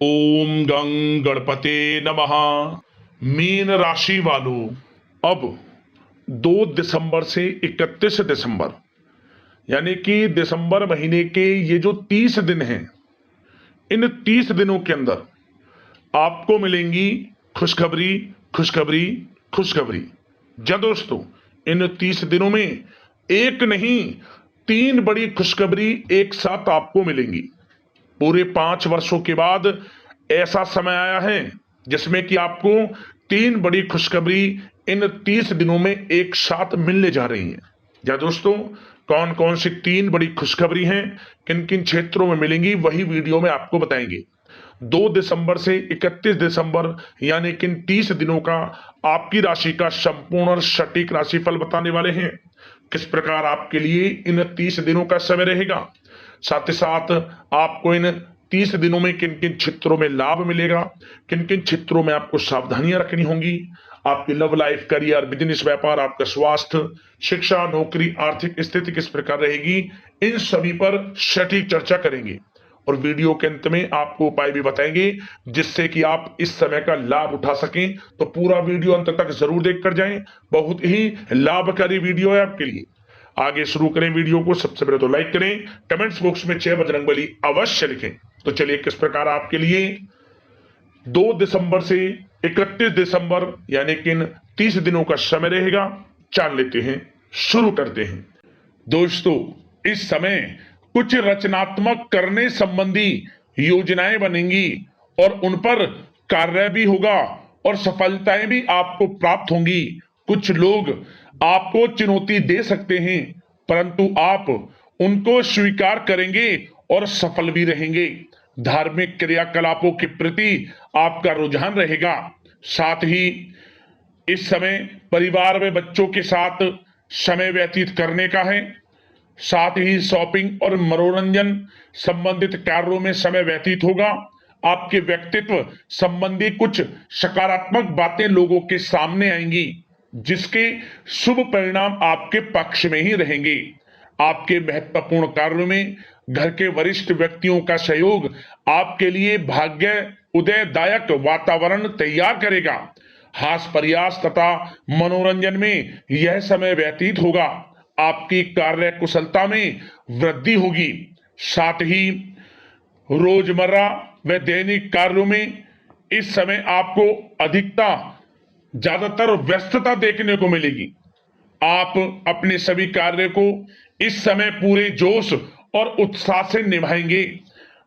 ओम गं गणपते नमः। मीन राशि वालों, अब 2 दिसंबर से 31 दिसंबर यानी कि दिसंबर महीने के ये जो 30 दिन हैं, इन 30 दिनों के अंदर आपको मिलेंगी खुशखबरी, खुशखबरी, खुशखबरी। जी दोस्तों, इन 30 दिनों में एक नहीं 3 बड़ी खुशखबरी एक साथ आपको मिलेंगी। पूरे 5 वर्षों के बाद ऐसा समय आया है जिसमें कि आपको 3 बड़ी खुशखबरी इन 30 दिनों में एक साथ मिलने जा रही हैं। या दोस्तों, कौन कौन सी 3 बड़ी खुशखबरी हैं, किन किन क्षेत्रों में मिलेंगी, वही वीडियो में आपको बताएंगे। 2 दिसंबर से 31 दिसंबर यानी कि इन 30 दिनों का आपकी राशि का संपूर्ण और सटीक राशिफल बताने वाले हैं। किस प्रकार आपके लिए इन 30 दिनों का समय रहेगा, साथ ही साथ आपको इन 30 दिनों में किन किन क्षेत्रों में लाभ मिलेगा, किन किन क्षेत्रों में आपको सावधानियां रखनी होंगी, आपकी लव लाइफ, करियर, बिजनेस, व्यापार, आपका स्वास्थ्य, शिक्षा, नौकरी, आर्थिक स्थिति किस प्रकार रहेगी, इन सभी पर सटीक चर्चा करेंगे। और वीडियो के अंत में आपको उपाय भी बताएंगे जिससे कि आप इस समय का लाभ उठा सकें। तो पूरा वीडियो अंत तक जरूर देखकर जाएं, बहुत ही लाभकारी वीडियो है आपके लिए। आगे शुरू करें वीडियो को। सबसे पहले तो लाइक करें, कमेंट्स बॉक्स में जय बजरंगबली अवश्य लिखें। तो चलिए, किस प्रकार आपके लिए 2 दिसंबर से 31 दिसंबर यानी कि इन 30 दिनों का समय रहेगा, जान लेते हैं, शुरू करते हैं। दोस्तों, इस समय कुछ रचनात्मक करने संबंधी योजनाएं बनेंगी और उन पर कार्य भी होगा और सफलताएं भी आपको प्राप्त होंगी। कुछ लोग आपको चुनौती दे सकते हैं, परंतु आप उनको स्वीकार करेंगे और सफल भी रहेंगे। धार्मिक क्रियाकलापों के प्रति आपका रुझान रहेगा। साथ ही इस समय परिवार में बच्चों के साथ समय व्यतीत करने का है। साथ ही शॉपिंग और मनोरंजन संबंधित कार्यों में समय व्यतीत होगा। आपके व्यक्तित्व संबंधी कुछ सकारात्मक बातें लोगों के सामने आएंगी, जिसके शुभ परिणाम आपके पक्ष में ही रहेंगे। आपके महत्वपूर्ण कार्यों में घर के वरिष्ठ व्यक्तियों का सहयोग आपके लिए भाग्य उदयदायक वातावरण तैयार करेगा। हास्य प्रयास तथा मनोरंजन में यह समय व्यतीत होगा। आपकी कार्य कुशलता में वृद्धि होगी। साथ ही रोजमर्रा व दैनिक कार्यों में इस समय आपको ज्यादातर व्यस्तता देखने को मिलेगी। आप अपने सभी कार्य को इस समय पूरे जोश और उत्साह से निभाएंगे।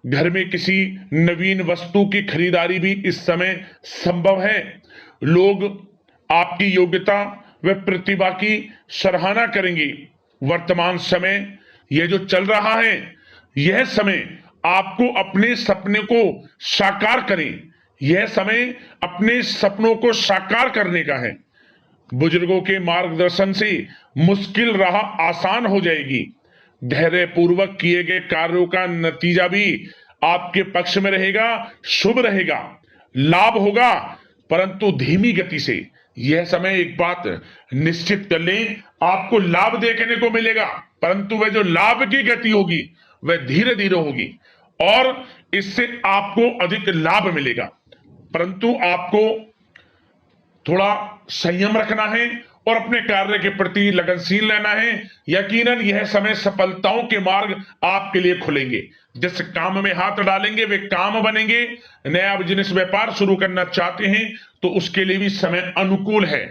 घर में किसी नवीन वस्तु की खरीदारी भी इस समय संभव है। लोग आपकी योग्यता व प्रतिभा की सराहना करेंगे। वर्तमान समय यह जो चल रहा है, यह समय आपको अपने सपने को साकार करें। यह समय अपने सपनों को साकार करने का है। बुजुर्गों के मार्गदर्शन से मुश्किल राह आसान हो जाएगी। धैर्य पूर्वक किए गए कार्यों का नतीजा भी आपके पक्ष में रहेगा, शुभ रहेगा। लाभ होगा, परंतु धीमी गति से। यह समय एक बात निश्चित कर लें, आपको लाभ देखने को मिलेगा, परंतु वह जो लाभ की गति होगी वह धीरे धीरे होगी और इससे आपको अधिक लाभ मिलेगा। परंतु आपको थोड़ा संयम रखना है और अपने कार्य के प्रति लगनशील रहना है। यकीनन यह समय सफलताओं के मार्ग आपके लिए खुलेंगे। जिस काम में हाथ डालेंगे वे काम बनेंगे। नया बिजनेस व्यापार शुरू करना चाहते हैं तो उसके लिए भी समय अनुकूल है।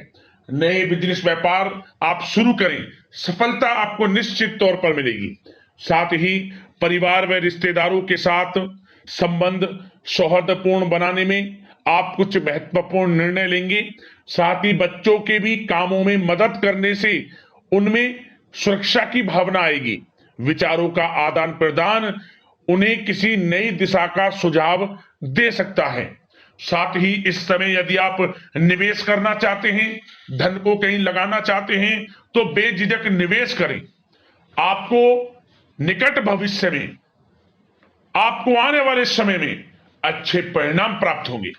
नए बिजनेस व्यापार आप शुरू करें, सफलता आपको निश्चित तौर पर मिलेगी। साथ ही परिवार व रिश्तेदारों के साथ संबंध सौहार्दपूर्ण बनाने में आप कुछ महत्वपूर्ण निर्णय लेंगे। साथ ही बच्चों के भी कामों में मदद करने से उनमें सुरक्षा की भावना आएगी। विचारों का आदान प्रदान उन्हें किसी नई दिशा का सुझाव दे सकता है। साथ ही इस समय यदि आप निवेश करना चाहते हैं, धन को कहीं लगाना चाहते हैं, तो बेझिझक निवेश करें। आपको निकट भविष्य में, आपको आने वाले समय में अच्छे परिणाम प्राप्त होंगे।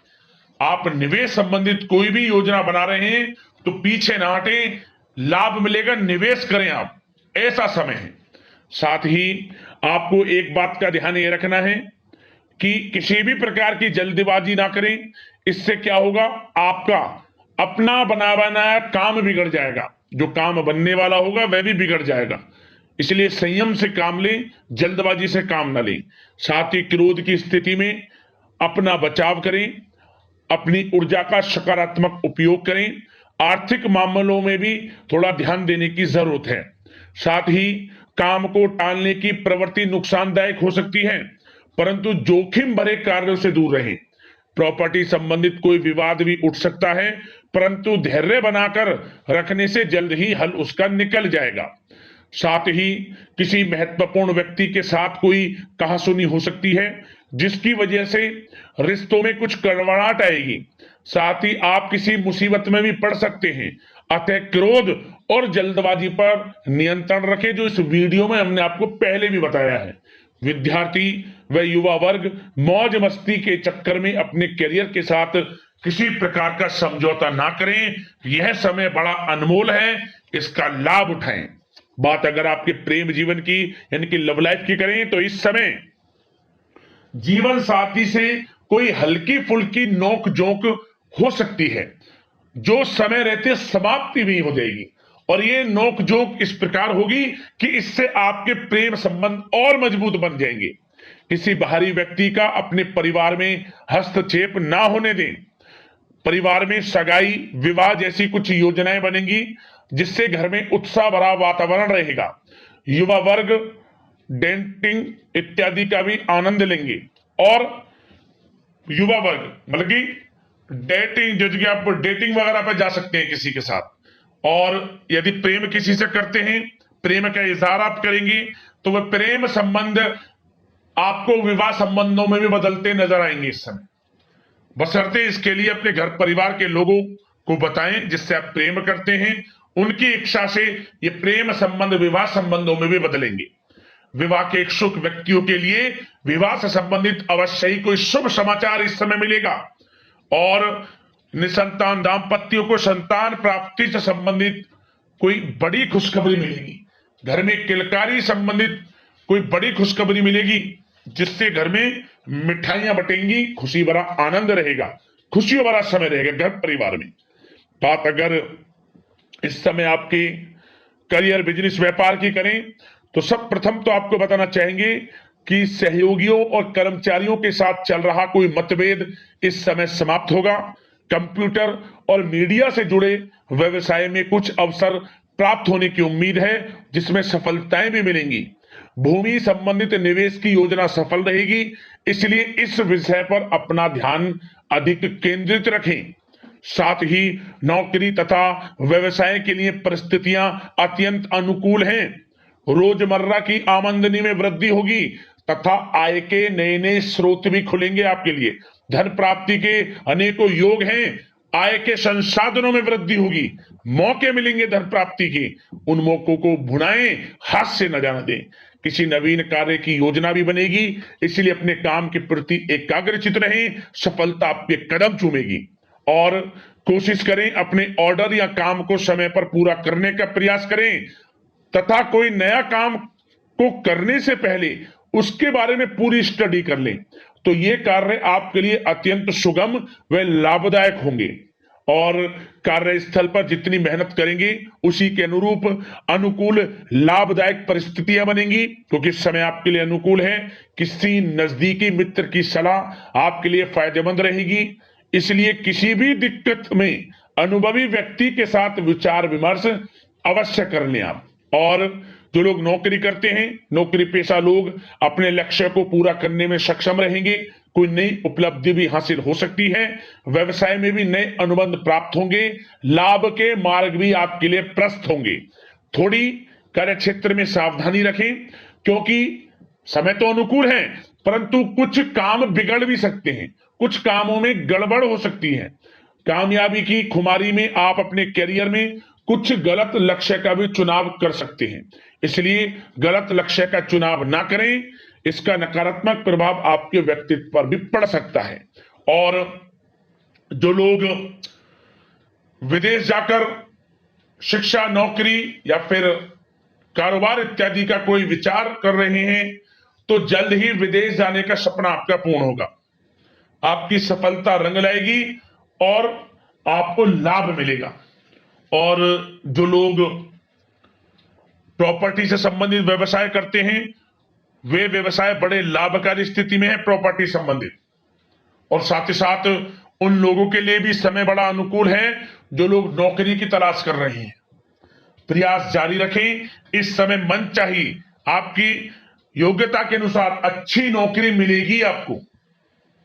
आप निवेश संबंधित कोई भी योजना बना रहे हैं तो पीछे ना हटें, लाभ मिलेगा, निवेश करें आप, ऐसा समय है। साथ ही आपको एक बात का ध्यान ये रखना है कि किसी भी प्रकार की जल्दबाजी ना करें। इससे क्या होगा, आपका अपना बना बनाया काम बिगड़ जाएगा, जो काम बनने वाला होगा वह भी बिगड़ जाएगा। इसलिए संयम से काम लें, जल्दबाजी से काम ना लें। साथ ही क्रोध की स्थिति में अपना बचाव करें, अपनी ऊर्जा का सकारात्मक उपयोग करें। आर्थिक मामलों में भी थोड़ा ध्यान देने की जरूरत है। साथ ही काम को टालने की प्रवृत्ति नुकसानदायक हो सकती है, परंतु जोखिम भरे कार्यों से दूर रहें। प्रॉपर्टी संबंधित कोई विवाद भी उठ सकता है, परंतु धैर्य बनाकर रखने से जल्द ही हल उसका निकल जाएगा। साथ ही किसी महत्वपूर्ण व्यक्ति के साथ कोई कहासुनी हो सकती है, जिसकी वजह से रिश्तों में कुछ कड़वाहट आएगी। साथ ही आप किसी मुसीबत में भी पड़ सकते हैं। अतः क्रोध और जल्दबाजी पर नियंत्रण रखें, जो इस वीडियो में हमने आपको पहले भी बताया है। विद्यार्थी व युवा वर्ग मौज मस्ती के चक्कर में अपने करियर के साथ किसी प्रकार का समझौता ना करें। यह समय बड़ा अनमोल है, इसका लाभ उठाएं। बात अगर आपके प्रेम जीवन की यानी कि लव लाइफ की करें, तो इस समय जीवन साथी से कोई हल्की फुल्की नोक जोक हो सकती है, जो समय रहते समाप्ति भी हो जाएगी। और ये नोक जोक इस प्रकार होगी कि इससे आपके प्रेम संबंध और मजबूत बन जाएंगे। किसी बाहरी व्यक्ति का अपने परिवार में हस्तक्षेप ना होने दें। परिवार में सगाई, विवाह जैसी कुछ योजनाएं बनेंगी, जिससे घर में उत्साह भरा वातावरण रहेगा। युवा वर्ग डेटिंग इत्यादि का भी आनंद लेंगे। और युवा वर्ग मतलब कि डेटिंग, जो कि आप डेटिंग वगैरह पर जा सकते हैं किसी के साथ। और यदि प्रेम किसी से करते हैं, प्रेम का इजहार आप करेंगे, तो वह प्रेम संबंध आपको विवाह संबंधों में भी बदलते नजर आएंगे इस समय। बशर्ते इसके लिए अपने घर परिवार के लोगों को बताएं जिससे आप प्रेम करते हैं। उनकी इच्छा से ये प्रेम संबंध विवाह संबंधों में भी बदलेंगे। विवाह के इच्छुक व्यक्तियों के लिए विवाह से संबंधित अवश्य ही कोई शुभ समाचार इस समय मिलेगा। और निसंतान दाम्पत्यों को संतान प्राप्ति से संबंधित कोई बड़ी खुशखबरी मिलेगी। घर में किलकारी संबंधित कोई बड़ी खुशखबरी मिलेगी, जिससे घर में मिठाइयां बटेंगी, खुशी भरा आनंद रहेगा, खुशियों भरा समय रहेगा घर परिवार में। बात अगर इस समय आपके करियर, बिजनेस, व्यापार की करें, तो सब प्रथम तो आपको बताना चाहेंगे कि सहयोगियों और कर्मचारियों के साथ चल रहा कोई मतभेद इस समय समाप्त होगा। कंप्यूटर और मीडिया से जुड़े व्यवसाय में कुछ अवसर प्राप्त होने की उम्मीद है, जिसमें सफलताएं भी मिलेंगी। भूमि संबंधित निवेश की योजना सफल रहेगी, इसलिए इस विषय पर अपना ध्यान अधिक केंद्रित रखें। साथ ही नौकरी तथा व्यवसाय के लिए परिस्थितियां अत्यंत अनुकूल हैं। रोजमर्रा की आमदनी में वृद्धि होगी तथा आय के नए नए स्रोत भी खुलेंगे आपके लिए। धन प्राप्ति के अनेकों योग हैं। आय के संसाधनों में वृद्धि होगी, मौके मिलेंगे धन प्राप्ति के। उन मौकों को भुनाएं, हाथ से न जाने दें। किसी नवीन कार्य की योजना भी बनेगी, इसलिए अपने काम के प्रति एकाग्रचित रहें, सफलता आपके कदम चूमेगी। और कोशिश करें अपने ऑर्डर या काम को समय पर पूरा करने का प्रयास करें तथा कोई नया काम को करने से पहले उसके बारे में पूरी स्टडी कर लें, तो ये कार्य आपके लिए अत्यंत सुगम व लाभदायक होंगे। और कार्यस्थल पर जितनी मेहनत करेंगे उसी के अनुरूप अनुकूल लाभदायक परिस्थितियां बनेंगी, क्योंकि समय आपके लिए अनुकूल है। किसी नजदीकी मित्र की सलाह आपके लिए फायदेमंद रहेगी, इसलिए किसी भी दिक्कत में अनुभवी व्यक्ति के साथ विचार विमर्श अवश्य कर लें आप। और जो लोग नौकरी करते हैं, नौकरी पेशा लोग अपने लक्ष्य को पूरा करने में सक्षम रहेंगे। कोई नई उपलब्धि भी हासिल हो सकती है। व्यवसाय में भी नए अनुबंध प्राप्त होंगे। लाभ के मार्ग भी आपके लिए प्रशस्त होंगे। थोड़ी कार्य क्षेत्र में सावधानी रखें, क्योंकि समय तो अनुकूल है, परंतु कुछ काम बिगड़ भी सकते हैं, कुछ कामों में गड़बड़ हो सकती है। कामयाबी की खुमारी में आप अपने करियर में कुछ गलत लक्ष्य का भी चुनाव कर सकते हैं, इसलिए गलत लक्ष्य का चुनाव ना करें। इसका नकारात्मक प्रभाव आपके व्यक्तित्व पर भी पड़ सकता है। और जो लोग विदेश जाकर शिक्षा, नौकरी या फिर कारोबार इत्यादि का कोई विचार कर रहे हैं, तो जल्द ही विदेश जाने का सपना आपका पूर्ण होगा। आपकी सफलता रंग लाएगी और आपको लाभ मिलेगा। और जो लोग प्रॉपर्टी से संबंधित व्यवसाय करते हैं, वे व्यवसाय बड़े लाभकारी स्थिति में है प्रॉपर्टी संबंधित। और साथ ही साथ उन लोगों के लिए भी समय बड़ा अनुकूल है जो लोग नौकरी की तलाश कर रहे हैं। प्रयास जारी रखें, इस समय मन चाहिए आपकी योग्यता के अनुसार अच्छी नौकरी मिलेगी आपको।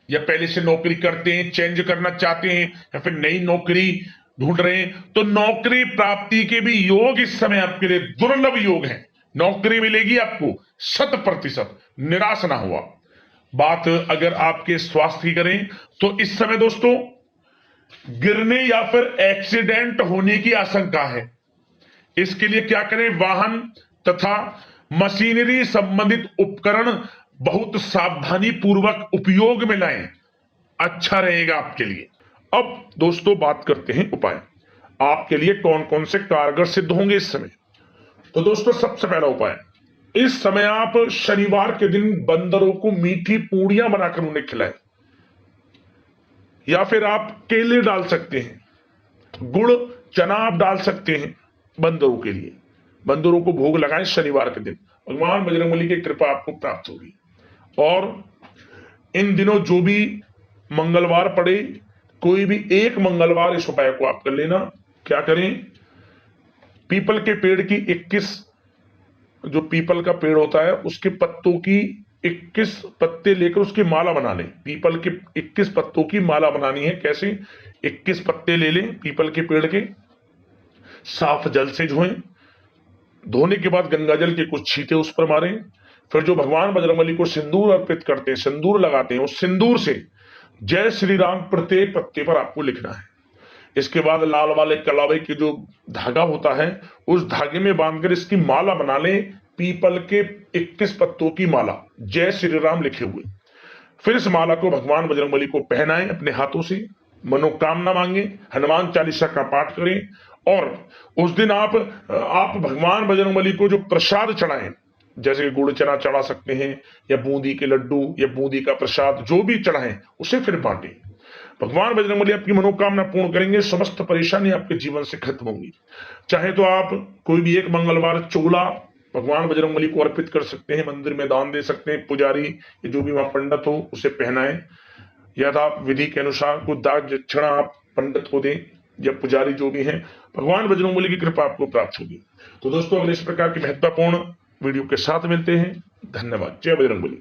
या पहले से नौकरी करते हैं, चेंज करना चाहते हैं, या फिर नई नौकरी ढूंढ रहे हैं, तो नौकरी प्राप्ति के भी योग इस समय आपके लिए दुर्लभ योग है। नौकरी मिलेगी आपको 100%, निराश ना हुआ। बात अगर आपके स्वास्थ्य की करें तो इस समय दोस्तों गिरने या फिर एक्सीडेंट होने की आशंका है। इसके लिए क्या करें, वाहन तथा मशीनरी संबंधित उपकरण बहुत सावधानी पूर्वक उपयोग में लाएं, अच्छा रहेगा आपके लिए। अब दोस्तों बात करते हैं उपाय, आपके लिए कौन कौन से कारगर सिद्ध होंगे इस समय। तो दोस्तों सबसे पहला उपाय, इस समय आप शनिवार के दिन बंदरों को मीठी पूड़ियां बनाकर उन्हें खिलाएं, या फिर आप केले डाल सकते हैं, गुड़ चना आप डाल सकते हैं बंदरों के लिए। बंदरों को भोग लगाएं शनिवार के दिन, भगवान बजरंगबली की कृपा आपको प्राप्त होगी। और इन दिनों जो भी मंगलवार पड़े, कोई भी एक मंगलवार इस उपाय को आप कर लेना। क्या करें, पीपल के पेड़ की 21, जो पीपल का पेड़ होता है उसके पत्तों की 21 पत्ते लेकर उसकी माला बना लें। पीपल के 21 पत्तों की माला बनानी है। कैसे, 21 पत्ते ले लें पीपल के पेड़ के, साफ जल से धोएं, धोने के बाद गंगा जल के कुछ छींटे उस पर मारें। फिर जो भगवान बजरंगबली को सिंदूर अर्पित करते हैं, सिंदूर लगाते हैं, उस सिंदूर से जय श्री राम प्रत्येक पत्ते पर आपको लिखना है। इसके बाद लाल वाले कलावे की जो धागा होता है उस धागे में बांधकर इसकी माला बना लें, पीपल के 21 पत्तों की माला, जय श्री राम लिखे हुए। फिर इस माला को भगवान बजरंगबली को पहनाएं अपने हाथों से, मनोकामना मांगे, हनुमान चालीसा का पाठ करें। और उस दिन आप भगवान बजरंगबली को जो प्रसाद चढ़ाएं, जैसे गुड़ चना चढ़ा सकते हैं, या बूंदी के लड्डू या बूंदी का प्रसाद जो भी चढ़ाएं उसे फिर बांटें। भगवान बजरंगबली आपकी मनोकामना पूर्ण करेंगे, समस्त परेशानी आपके जीवन से खत्म होंगी। चाहे तो आप कोई भी एक मंगलवार चोला भगवान बजरंगबली को अर्पित कर सकते हैं, मंदिर में दान दे सकते हैं, पुजारी या जो भी वहां पंडित हो उसे पहनाएं, या तो आप विधि के अनुसार कुछ दान दक्षिणा आप पंडित को दें या पुजारी जो भी हैं। भगवान बजरंगबली की कृपा आपको प्राप्त होगी। तो दोस्तों अगले इस प्रकार की महत्वपूर्ण वीडियो के साथ मिलते हैं। धन्यवाद। जय बजरंगबली।